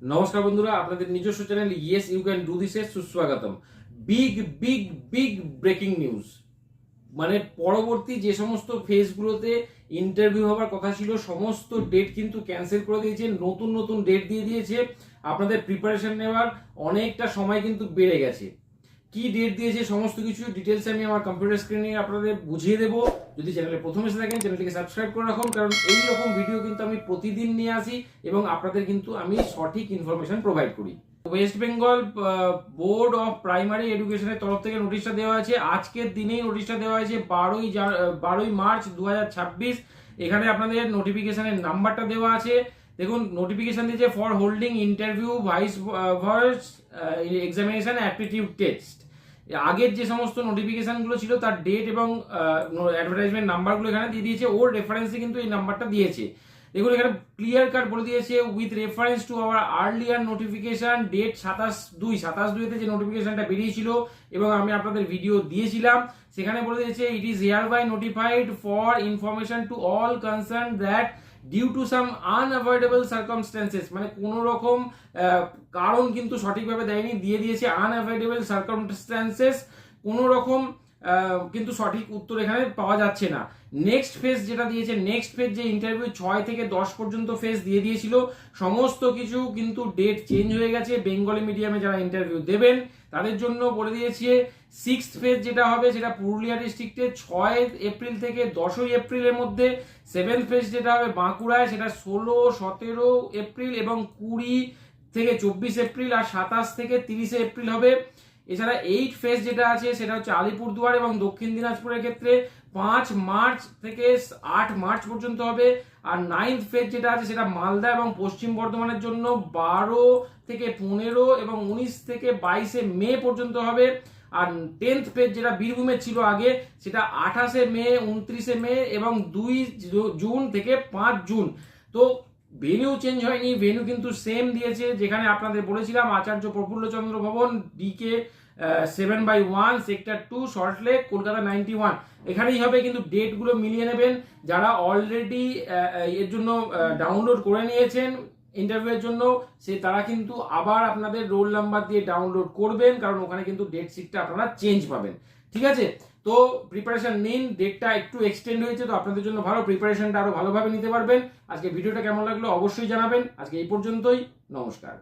নমস্কার বন্ধুরা, আপনাদের নিজস্ব channel yes you can do this এ সুস্বাগতম। Big big big breaking news, মানে পরবর্তী যে সমস্ত ফেজগুলোতে ইন্টারভিউ হওয়ার কথা ছিল সমস্ত ডেট কিন্তু ক্যান্সেল করে দিয়েছে, নতুন নতুন ডেট দিয়ে দিয়েছে। আপনাদের প্রিপারেশন নেওয়ার অনেকটা সময় কিন্তু বেড়ে গেছে। কি ডেট দিয়েছে সমস্ত কিছু ডিটেলস আমি আমার কম্পিউটার স্ক্রিনে আপনাদের বুঝিয়ে দেবো। যদি চ্যানেলে প্রথম এসে থাকেন চ্যানেলটিকে সাবস্ক্রাইব করে রাখুন, কারণ এই রকম ভিডিও কিন্তু আমি প্রতিদিন নিয়ে আসি এবং আপনাদের কিন্তু আমি সঠিক ইনফরমেশন প্রোভাইড করি। West Bengal board of primary এডুকেশনের তরফ থেকে নোটিশটা দেওয়া আছে। আজকের দিনেই নোটিশটা দেওয়া হয়েছে 12ই মার্চ 2026। এখানে আপনাদের নোটিফিকেশনের নাম্বারটা দেওয়া আছে। দেখুন, নোটিফিকেশন দিয়েছে for holding interview vice examination aptitude test. আগের যে সমস্ত নোটিফিকেশনগুলো ছিল তার ডেট এবং অ্যাডভার্টাইজমেন্ট নাম্বারগুলো এখানে দিয়ে দিয়েছে। ওর রেফারেন্সে কিন্তু এই নাম্বারটা দিয়েছে। দেখুন, এখানে ক্লিয়ার কাট বলে দিয়েছে with reference to our earlier notification date 27/2 যে নোটিফিকেশনটা বেরিয়েছিল এবং আমি আপনাদের ভিডিও দিয়েছিলাম, সেখানে বলে দিয়েছে it is hereby notified for information to all concern that due to some unavoidable circumstances, মানে কোনো রকম কারণ কিন্তু সঠিকভাবে দেয়নি, দিয়ে দিয়েছে আনঅ্যাভয়েডেবল সার্কামস্ট্যান্সেস। কোনো রকম কিন্তু সঠিক উত্তর এখানে পাওয়া যাচ্ছে না। নেক্সট ফেজ যেটা দিয়েছে, নেক্সট ফেজ যে ইন্টারভিউ 6 থেকে 10 পর্যন্ত ফেজ দিয়ে দিয়েছিল, সমস্ত কিছু কিন্তু ডেট চেঞ্জ হয়ে গেছে। বেঙ্গলি মিডিয়ামে যারা ইন্টারভিউ দেবেন তাদের জন্য বলে দিয়েছে 6th ফেজ যেটা হবে সেটা পুরুলিয়া ডিস্ট্রিক্টে 6 এপ্রিল থেকে 10ই এপ্রিলের মধ্যে। 7th ফেজ যেটা হবে বাঁকুড়ায় সেটা 16, 17 এপ্রিল এবং 20 থেকে 24 এপ্রিল, আর 27 থেকে 30 এপ্রিল হবে। এছাড়া 8th ফেজ যেটা আছে সেটা হচ্ছে আলিপুরদুয়ার এবং দক্ষিণ দিনাজপুরের ক্ষেত্রে 5 মার্চ থেকে 8 মার্চ পর্যন্ত হবে। আর 9th ফেজ যেটা আছে সেটা মালদা এবং পশ্চিম বর্ধমানের জন্য 12 থেকে 15 এবং 19 থেকে 22 মে পর্যন্ত হবে। আর 10th ফেজ যেটা বীরভূমে ছিল আগে সেটা 28 মে, 29 মে এবং 2 জুন থেকে 5 জুন। তো ভেন্যু চেঞ্জ হয়নি, ভেন্যু কিন্তু সেম দিয়েছে। যেখানে আপনাদের বলেছিলাম আচার্য প্রফুল্লচন্দ্র ভবন, ডিকে 7/1 সেক্টর 2 সল্টলেক, কলকাতা 91, এখানেই হবে। কিন্তু ডেটগুলো মিলিয়ে নেবেন। যারা অলরেডি এর জন্য ডাউনলোড করে নিয়েছেন ইন্টারভিউয়ের জন্য, তারা কিন্তু আবার আপনাদের রোল নাম্বার দিয়ে ডাউনলোড করবেন, কারণ ওখানে কিন্তু ডেট শিটটা আপনারা চেঞ্জ পাবেন। ঠিক আছে, তো প্রিপারেশন নিন। ডেটটা একটু এক্সটেন্ড হয়েছে, তো আপনাদের জন্য ভালো, প্রিপারেশনটা আরো ভালোভাবে নিতে পারবেন। আজকে ভিডিওটা কেমন লাগলো অবশ্যই জানাবেন। আজকে এই পর্যন্তই, নমস্কার।